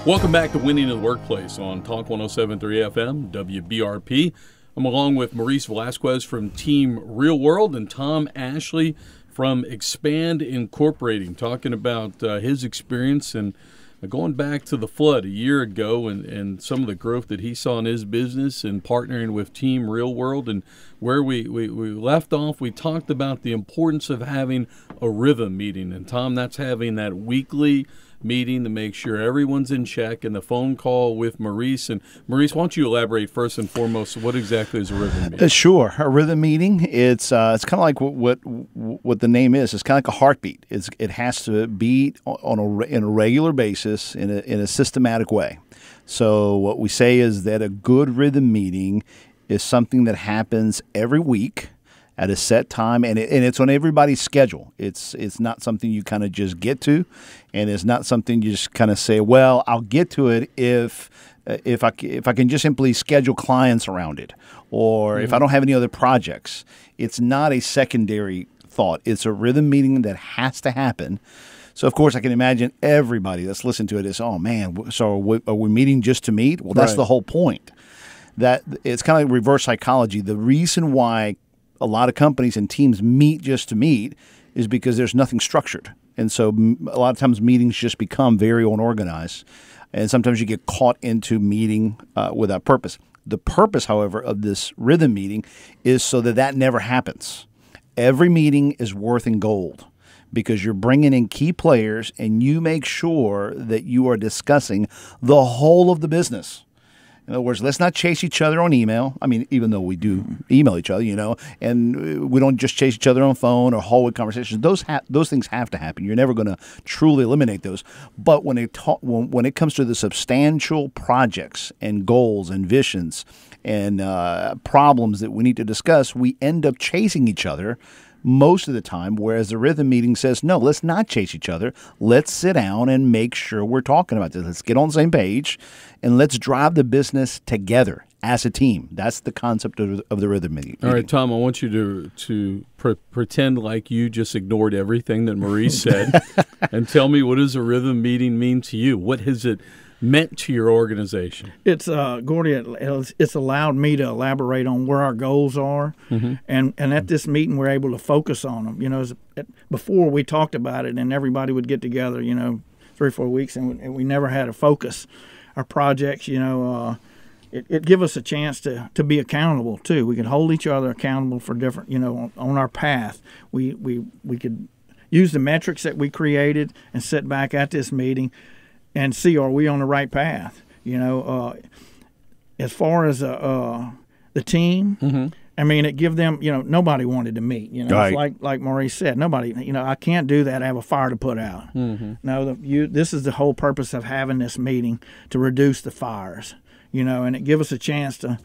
Welcome back to Winning in the Workplace on Talk 107.3 FM, WBRP. I'm along with Maurice Velasquez from Team Real World and Tom Ashley from Expand Incorporating, talking about his experience and going back to the flood a year ago and some of the growth that he saw in his business and partnering with Team Real World. And where we left off, we talked about the importance of having a rhythm meeting. And Tom, that's having that weekly meeting to make sure everyone's in check, and the phone call with Maurice. And Maurice, why don't you elaborate first and foremost, what exactly is a rhythm meeting? Sure. A rhythm meeting, it's kind of like what the name is. It's kind of like a heartbeat. It has to beat in a regular basis in a systematic way. So what we say is that a good rhythm meeting is something that happens every week at a set time, and it's on everybody's schedule. It's not something you kind of just get to, and it's not something you just kind of say, well, I'll get to it if I can just simply schedule clients around it, or if I don't have any other projects. It's not a secondary thought. It's a rhythm meeting that has to happen. So, of course, I can imagine everybody that's listening to it is, oh, man, so are we meeting just to meet? Well, that's the whole point. That it's kind of like reverse psychology. The reason why a lot of companies and teams meet just to meet is because there's nothing structured. And so a lot of times meetings just become very unorganized. And sometimes you get caught into meeting without purpose. The purpose, however, of this rhythm meeting is so that never happens. Every meeting is worth in gold because you're bringing in key players and you make sure that you are discussing the whole of the business. In other words, let's not chase each other on email. I mean, even though we do email each other, and we don't just chase each other on phone or hallway conversations. Those things have to happen. You're never going to truly eliminate those. But when it comes to the substantial projects and goals and visions and problems that we need to discuss, we end up chasing each other most of the time, whereas the rhythm meeting says, no, let's not chase each other. Let's sit down and make sure we're talking about this. Let's get on the same page, and let's drive the business together as a team. That's the concept of the rhythm meeting. All right, Tom, I want you to pretend like you just ignored everything that Maurice said and tell me, what does a rhythm meeting mean to you? What has it meant to your organization? It's Gordy. It's allowed me to elaborate on where our goals are, and at this meeting we're able to focus on them. Before we talked about it, and everybody would get together, 3 or 4 weeks, and we never had a focus. Our projects, it give us a chance to be accountable too. We could hold each other accountable for different, on our path. We could use the metrics that we created and sit back at this meeting and see, are we on the right path? As far as the team, I mean, it give them, nobody wanted to meet. Right. It's like Maurice said, nobody, I can't do that. I have a fire to put out. No, this is the whole purpose of having this meeting, to reduce the fires, and it give us a chance to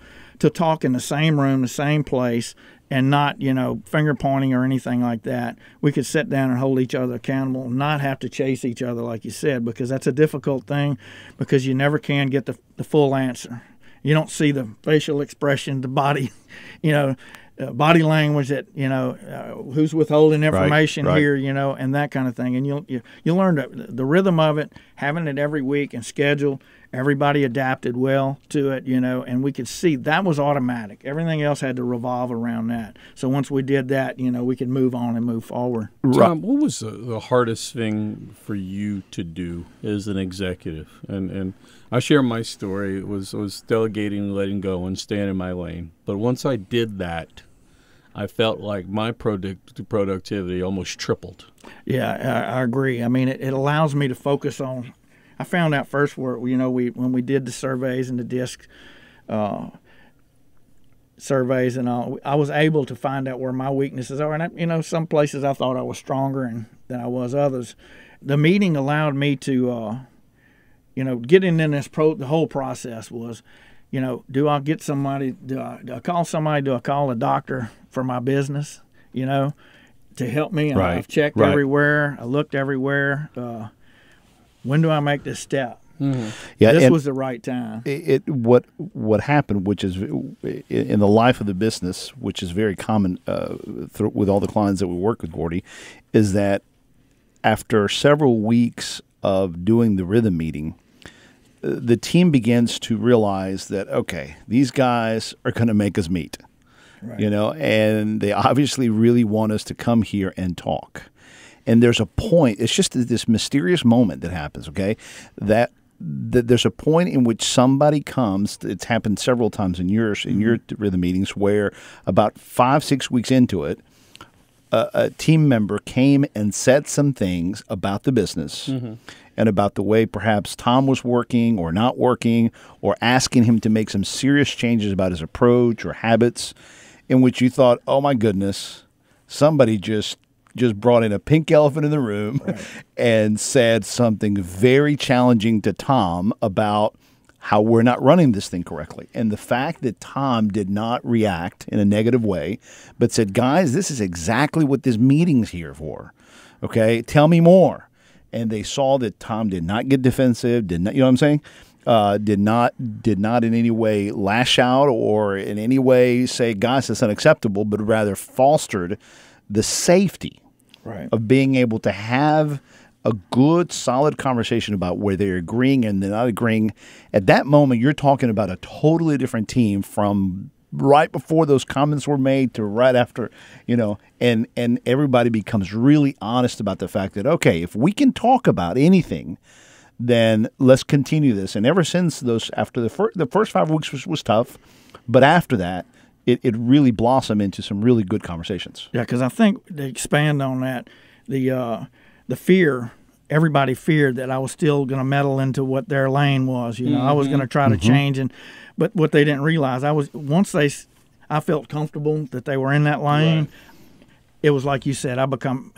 talk in the same room, the same place, and not, finger pointing or anything like that. We could sit down and hold each other accountable, not have to chase each other, like you said, because that's a difficult thing, because you never can get the full answer. You don't see the facial expression, the body, body language that, who's withholding information here, and that kind of thing. And you'll learn the rhythm of it, having it every week and scheduled. Everybody adapted well to it, and we could see that was automatic. Everything else had to revolve around that. So once we did that, we could move on and move forward. Tom, what was the hardest thing for you to do as an executive? And I share my story. It was delegating, letting go, and staying in my lane. But once I did that, I felt like my productivity almost tripled. Yeah, I agree. I mean, it allows me to focus on. I found out first where when we did the surveys and the DISC surveys and all, I was able to find out where my weaknesses are. And some places I thought I was stronger than I was others. The meeting allowed me to, getting in this the whole process was, do I get somebody? Do I call somebody? Do I call a doctor for my business? To help me. Right. I've checked everywhere. I looked everywhere. When do I make this step? Yeah, this was the right time. What happened, which is in the life of the business, which is very common with all the clients that we work with, Gordy, is that after several weeks of doing the rhythm meeting, the team begins to realize that, okay, these guys are going to make us meet, Right. you know, and they obviously really want us to come here and talk. And there's a point, it's just this mysterious moment that happens, okay, that there's a point in which somebody comes, it's happened several times in your rhythm meetings, where about 5-6 weeks into it, a team member came and said some things about the business and about the way perhaps Tom was working or not working, or asking him to make some serious changes about his approach or habits, in which you thought, oh my goodness, somebody just brought in a pink elephant in the room and said something very challenging to Tom about how we're not running this thing correctly. And the fact that Tom did not react in a negative way, but said, guys, this is exactly what this meeting's here for. Okay, tell me more. And they saw that Tom did not get defensive, did not, you know what I'm saying? Did not in any way lash out or in any way say, guys, that's unacceptable, but rather fostered the safety of being able to have a good, solid conversation about where they're agreeing and they're not agreeing. At that moment, you're talking about a totally different team from right before those comments were made to right after, you know, and everybody becomes really honest about the fact that, okay, if we can talk about anything, then let's continue this. And ever since those, after the first 5 weeks was tough, but after that, it really blossomed into some really good conversations. Yeah, because I think to expand on that, the fear, everybody feared that I was still going to meddle into what their lane was. You know, I was going to try to change, but what they didn't realize, I felt comfortable that they were in that lane. It was like you said, I become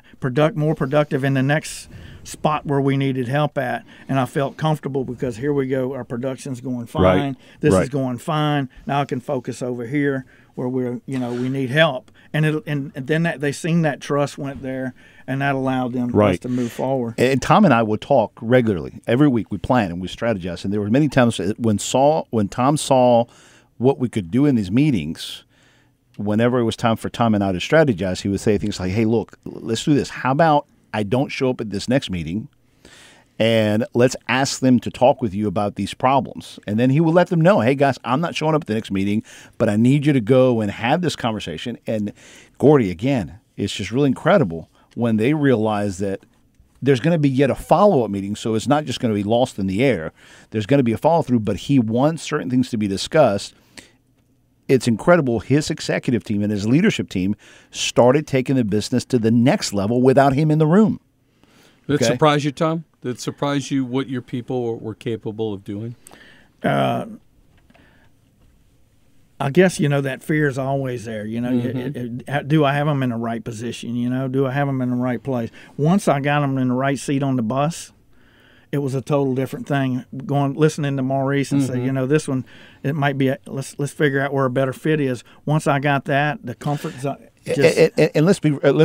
more productive in the next spot where we needed help at, and I felt comfortable because here we go, our production's going fine. This is going fine. Now I can focus over here where we need help, and then they seen that trust went there, and that allowed them us to move forward. And Tom and I would talk regularly every week. We plan and we strategize, and there were many times when Tom saw what we could do in these meetings. Whenever it was time for Tom and I to strategize, he would say things like, "Hey, look, let's do this. How about I don't show up at this next meeting, and let's ask them to talk with you about these problems." And then he would let them know, "Hey, guys, I'm not showing up at the next meeting, but I need you to go and have this conversation." And Gordy, again, it's just really incredible when they realize that there's going to be yet a follow-up meeting, so it's not just going to be lost in the air. There's going to be a follow-through, but he wants certain things to be discussed. It's incredible. His executive team and his leadership team started taking the business to the next level without him in the room. Did it surprise you, Tom? Did it surprise you what your people were capable of doing? I guess, that fear is always there. Do I have them in the right position? Do I have them in the right place? Once I got them in the right seat on the bus, it was a total different thing. Listening to Maurice and say, this one, it might be. Let's figure out where a better fit is. Once I got that, the comfort zone. And let's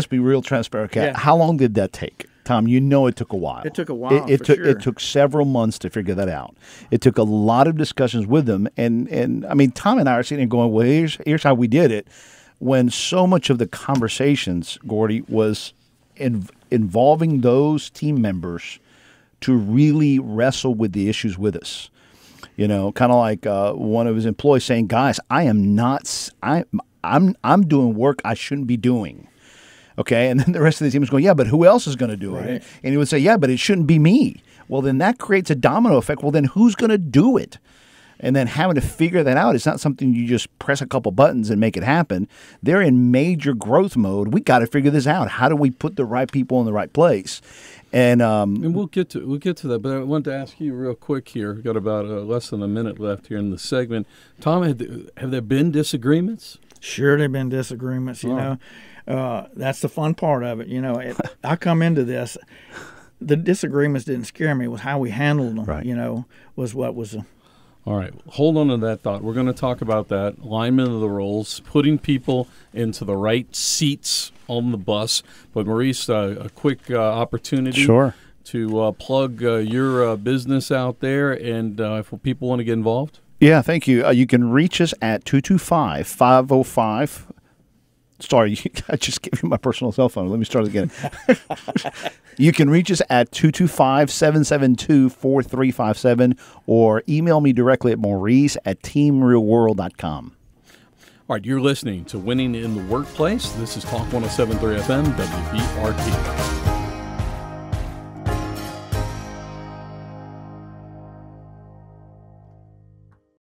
be real transparent. Okay? Yeah. How long did that take, Tom? It took a while. It took a while. It took several months to figure that out. It took a lot of discussions with them, and I mean, Tom and I are sitting there going, "Well, here's how we did it." When so much of the conversations, Gordy, was involving those team members to really wrestle with the issues with us. Kind of like one of his employees saying, "Guys, I'm doing work I shouldn't be doing." Okay, and then the rest of the team is going, "Yeah, but who else is going to do it?" And he would say, "Yeah, but it shouldn't be me." Well, then that creates a domino effect. Well, then who's going to do it? And then having to figure that out, it's not something you just press a couple buttons and make it happen. They're in major growth mode. We got to figure this out. How do we put the right people in the right place? And we'll get to that. But I wanted to ask you real quick here. We've got about less than a minute left here in the segment. Tom, have there been disagreements? Sure, there have been disagreements. That's the fun part of it. I come into this. The disagreements didn't scare me. It was how we handled them. Right. Was what was. All right, hold on to that thought. We're going to talk about that, alignment of the roles, putting people into the right seats on the bus. But Maurice, a quick opportunity to plug your business out there, and if people want to get involved. Yeah, thank you. You can reach us at 225-505 Sorry, I just gave you my personal cell phone. Let me start again. You can reach us at 225-772-4357 or email me directly at maurice@teamrealworld.com. All right, you're listening to Winning in the Workplace. This is Talk 107.3 FM, WBRT.